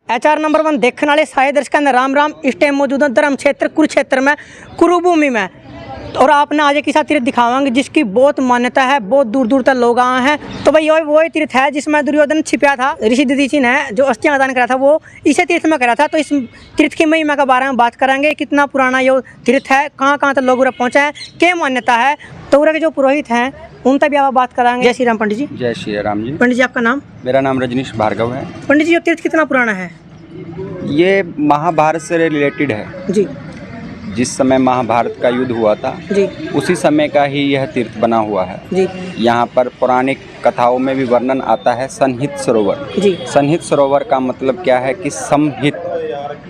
HR number 1 देखने वाले सारे दर्शकों ने राम राम। इस टाइम मौजूद है धर्म क्षेत्र कुरुक्षेत्र में, कुरुभूमि में, और आपने आज एक ऐसा तीर्थ दिखावांगे जिसकी बहुत मान्यता है, बहुत दूर दूर तक लोग आए हैं। तो भाई वही तीर्थ है जिसमें दुर्योधन छिपा था, ऋषि दधीचि ने जो अस्थियां दान करा था वो इसे तीर्थ में करा था। तो इस तीर्थ की महिमा के बारे में बात करेंगे, कितना पुराना ये तीर्थ है, कहाँ कहाँ तक लोग उरा पहुँचे हैं, क्या मान्यता है। तो उरा के जो पुरोहित हैं उनसे भी आप बात कराएंगे। जय श्री राम पंडित जी। जय श्री राम जी। पंडित जी आपका नाम? मेरा नाम रजनीश भार्गव है। पंडित जी ये तीर्थ कितना पुराना है? ये महाभारत से रिलेटेड है जी। जिस समय महाभारत का युद्ध हुआ था जी। उसी समय का ही यह तीर्थ बना हुआ है। जी। यहाँ पर पौराणिक कथाओं में भी वर्णन आता है सन्निहित सरोवर। जी। सन्निहित सरोवर का मतलब क्या है कि समहित,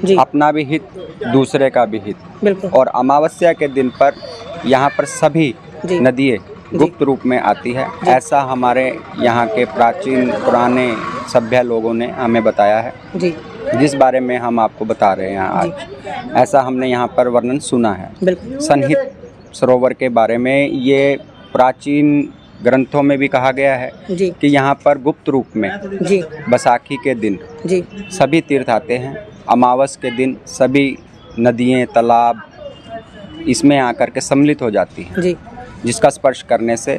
जी। अपना भी हित दूसरे का भी हित। बिल्कुल। और अमावस्या के दिन पर यहाँ पर सभी नदियाँ गुप्त रूप में आती है। ऐसा हमारे यहाँ के प्राचीन पुराने सभ्य लोगों ने हमें बताया है, जी, जिस बारे में हम आपको बता रहे हैं आज। ऐसा हमने यहाँ पर वर्णन सुना है सन्निहित सरोवर के बारे में। ये प्राचीन ग्रंथों में भी कहा गया है जी, कि यहाँ पर गुप्त रूप में जी, बैसाखी के दिन जी, सभी तीर्थ आते हैं। अमावस के दिन सभी नदियाँ तालाब इसमें आकर के सम्मिलित हो जाती हैं, जी, जिसका स्पर्श करने से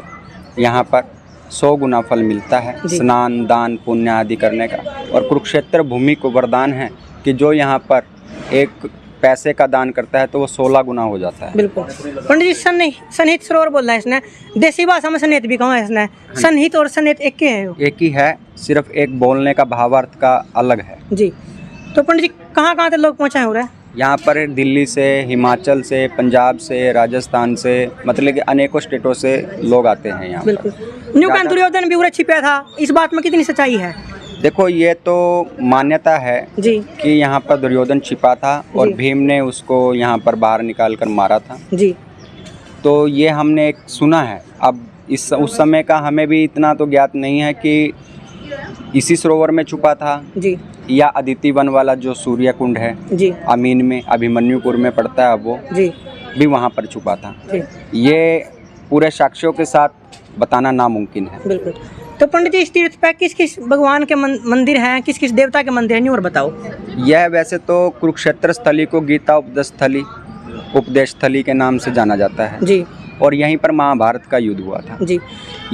यहाँ पर 100 गुना फल मिलता है, स्नान दान पुण्य आदि करने का। और कुरुक्षेत्र भूमि को वरदान है कि जो यहाँ पर एक पैसे का दान करता है तो वो 16 गुना हो जाता है। बिल्कुल। पंडित जी सन्निहित सरोवर बोल रहा है इसने, देसी भाषा में सन्निहित भी कहा है इसने। सन्निहित और सन्निहित एक ही है? एक ही है, सिर्फ एक बोलने का भावार्थ का अलग है। जी। तो पंडित जी कहाँ कहाँ से लोग पहुँचे हैं? यहाँ पर दिल्ली से, हिमाचल से, पंजाब से, राजस्थान से, मतलब कि अनेकों स्टेटों से लोग आते हैं यहाँ। बिल्कुल। न्यूकान दुर्योधन भी उरा छिपा था, इस बात में कितनी सच्चाई है? देखो ये तो मान्यता है जी कि यहाँ पर दुर्योधन छिपा था और भीम ने उसको यहाँ पर बाहर निकाल कर मारा था। जी। तो ये हमने एक सुना है। अब उस समय का हमें भी इतना तो ज्ञात नहीं है कि इसी सरोवर में छुपा था जी, या अदिति वन वाला जो सूर्य कुंड है जी, अमीन में अभिमन्युपुर में पड़ता है वो जी, भी वहाँ पर छुपा था। जी। ये पूरे साक्ष्यों के साथ बताना नामुमकिन है। बिल्कुल। तो पंडित जी इस तीर्थ पे किस किस भगवान के मंदिर हैं, किस किस देवता के मंदिर हैं, और बताओ। यह वैसे तो कुरुक्षेत्र स्थली को गीता उपदेश स्थली के नाम से जाना जाता है। जी। और यहीं पर महाभारत का युद्ध हुआ था। जी।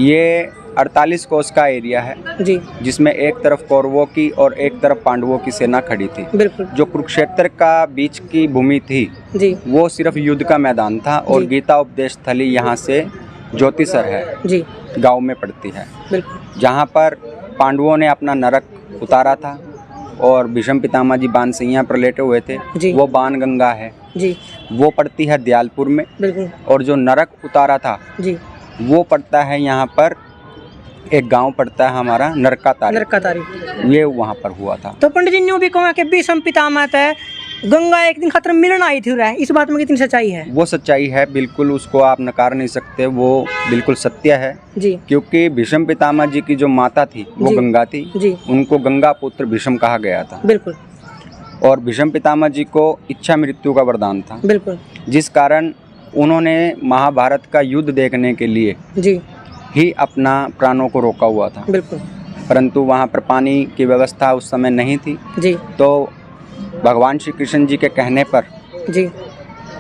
ये 48 कोस का एरिया है। जी। जिसमें एक तरफ कौरवों की और एक तरफ पांडवों की सेना खड़ी थी। बिल्कुल। जो कुरुक्षेत्र का बीच की भूमि थी जी, वो सिर्फ युद्ध का मैदान था। और गीता उपदेश स्थली यहाँ से ज्योतिसर है जी, गांव में पड़ती है। बिल्कुल। जहाँ पर पांडवों ने अपना नरक उतारा था और भीष्म पितामह जी बाण से यहाँ पर लेटे हुए थे जी, वो बाण गंगा है जी, वो पड़ती है दयालपुर में। बिल्कुल। और जो नरक उतारा था जी, वो पड़ता है यहाँ पर एक गांव पड़ता है हमारा नरकातारी, ये वहाँ पर हुआ था। तो पंडित जी न्यू भी कहूँ कि भीष्म पितामह थे गंगा एक दिन खतरे मिलना आई थी, इस बात में कितनी सच्चाई है? वो सच्चाई है, बिल्कुल, उसको आप नकार नहीं सकते, वो बिल्कुल सत्य है जी। क्योंकि भीष्म पितामह जी की जो माता थी वो गंगा थी जी, उनको गंगा पुत्र भीष्म कहा गया था। बिल्कुल। और भीष्म पितामह जी को इच्छा मृत्यु का वरदान था। बिल्कुल। जिस कारण उन्होंने महाभारत का युद्ध देखने के लिए जी ही अपना प्राणों को रोका हुआ था। बिल्कुल। परंतु वहाँ पर पानी की व्यवस्था उस समय नहीं थी जी, तो भगवान श्री कृष्ण जी के कहने पर जी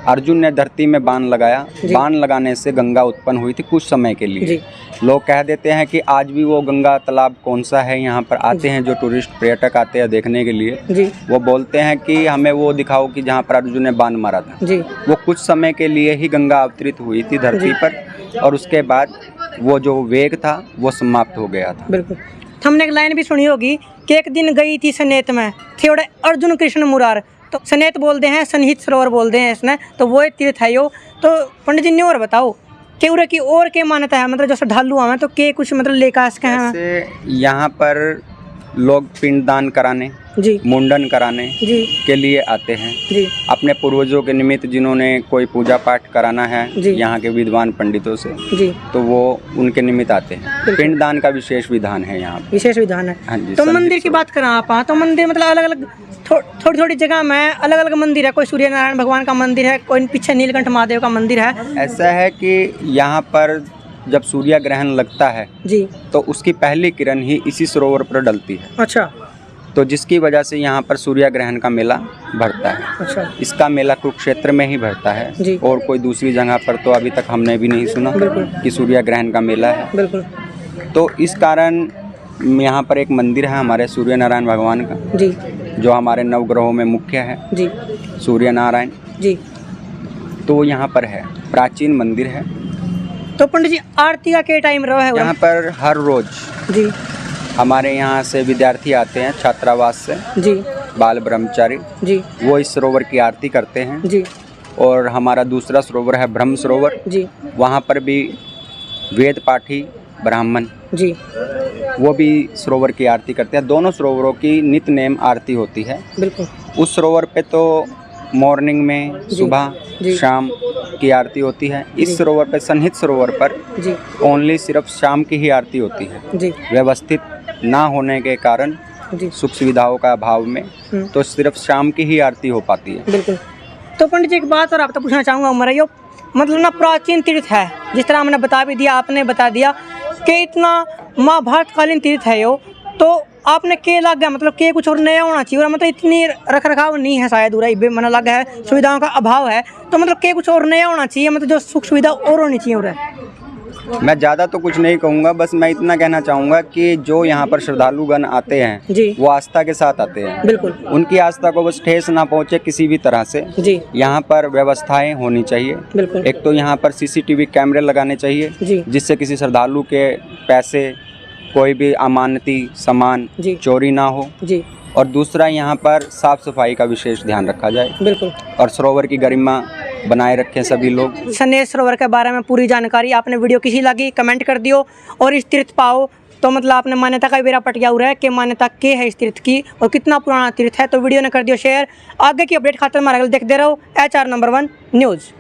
अर्जुन ने धरती में बाण लगाया। बाण लगाने से गंगा उत्पन्न हुई थी कुछ समय के लिए जी। लोग कह देते हैं कि आज भी वो गंगा तालाब कौन सा है, यहाँ पर आते हैं जो टूरिस्ट पर्यटक आते हैं देखने के लिए जी, वो बोलते हैं कि हमें वो दिखाओ कि जहाँ पर अर्जुन ने बाण मारा था जी। वो कुछ समय के लिए ही गंगा अवतरित हुई थी धरती पर और उसके बाद वो जो वेग था वो समाप्त हो गया था। बिल्कुल। हमने एक लाइन भी सुनी होगी कि एक दिन गई थी सनेत में थोड़े अर्जुन कृष्ण मुरार, तो सनेत बोलते हैं, सन्निहित सरोवर बोलते हैं इसने, तो वो एक तीर्थ है यो। तो पंडित जी ने और बताओ कि उरे की और क्या मान्यता है, मतलब जो श्रद्धालु हमें तो के कुछ मतलब लेकर हैं? यहाँ पर लोग पिंडदान कराने जी, मुंडन कराने जी के लिए आते हैं जी, अपने पूर्वजों के निमित्त जिन्होंने कोई पूजा पाठ कराना है यहाँ के विद्वान पंडितों से जी, तो वो उनके निमित्त आते हैं। पिंडदान का विशेष विधान है यहाँ, विशेष विधान है। हाँ जी। तो मंदिर की बात करें आप, तो मंदिर मतलब अलग अलग थोड़ी थोड़ी जगह में अलग अलग मंदिर है। कोई सूर्य नारायण भगवान का मंदिर है, कोई पीछे नीलकंठ महादेव का मंदिर है। ऐसा है कि यहाँ पर जब सूर्य ग्रहण लगता है जी, तो उसकी पहली किरण ही इसी सरोवर पर डलती है। अच्छा। तो जिसकी वजह से यहाँ पर सूर्य ग्रहण का मेला भरता है। अच्छा। इसका मेला कुरुक्षेत्र में ही भरता है जी। और कोई दूसरी जगह पर तो अभी तक हमने भी नहीं सुना कि सूर्य ग्रहण का मेला है। बिल्कुल। तो इस कारण यहाँ पर एक मंदिर है हमारे सूर्य नारायण भगवान का जी, जो हमारे नवग्रहों में मुख्य है जी, सूर्य नारायण जी। तो वो यहाँ पर है, प्राचीन मंदिर है। तो पंडित जी आरती का क्या टाइम रहा है यहाँ पर हर रोज जी हमारे यहाँ से विद्यार्थी आते हैं छात्रावास से, जी बाल ब्रह्मचारी जी वो इस सरोवर की आरती करते हैं। जी और हमारा दूसरा सरोवर है ब्रह्म सरोवर, जी वहाँ पर भी वेद पाठी ब्राह्मण जी वो भी सरोवर की आरती करते हैं। दोनों सरोवरों की नित्य नेम आरती होती है। बिल्कुल। उस सरोवर पे तो मॉर्निंग में जी, सुबह जी, शाम की आरती होती है। इस सरोवर पे सन्निहित सरोवर पर जी ओनली सिर्फ शाम की ही आरती होती है। जी व्यवस्थित ना होने के कारण जी सुख सुविधाओं का अभाव में तो सिर्फ शाम की ही आरती हो पाती है। बिल्कुल। तो पंडित जी एक बात और आपसे पूछना चाहूँगा उमर यो मतलब ना प्राचीन तीर्थ है, जिस तरह हमने बता भी दिया, आपने बता दिया कि इतना महाभारत कालीन तीर्थ है यो, तो आपने के लग गया मतलब के कुछ और नया होना चाहिए और मतलब इतनी रख रखाव नहीं है शायद उरा मन लग है, सुविधाओं का अभाव है, तो मतलब के कुछ और नया होना चाहिए, मतलब जो सुख सुविधा और होनी चाहिए उरा। मैं ज़्यादा तो कुछ नहीं कहूँगा, बस मैं इतना कहना चाहूँगा कि जो यहाँ पर श्रद्धालुगण आते हैं जी, वो आस्था के साथ आते हैं। बिल्कुल। उनकी आस्था को बस ठेस ना पहुँचे किसी भी तरह से। जी, यहाँ पर व्यवस्थाएं होनी चाहिए। बिल्कुल। एक तो यहाँ पर CCTV कैमरे लगाने चाहिए जी, जिससे किसी श्रद्धालु के पैसे कोई भी अमानती सामान जी, चोरी ना हो। जी, और दूसरा यहाँ पर साफ सफाई का विशेष ध्यान रखा जाए। बिल्कुल। और सरोवर की गरिमा बनाए रखें सभी लोग। सनेश सरोवर के बारे में पूरी जानकारी आपने वीडियो किसी लगी कमेंट कर दियो और इस तीर्थ पाओ तो मतलब आपने मान्यता का बेरा पट गया हो रहा है कि मान्यता के है इस तीर्थ की और कितना पुराना तीर्थ है। तो वीडियो ने कर दियो शेयर। आगे की अपडेट खातर हमारा देखते रहो HR नंबर 1 न्यूज़।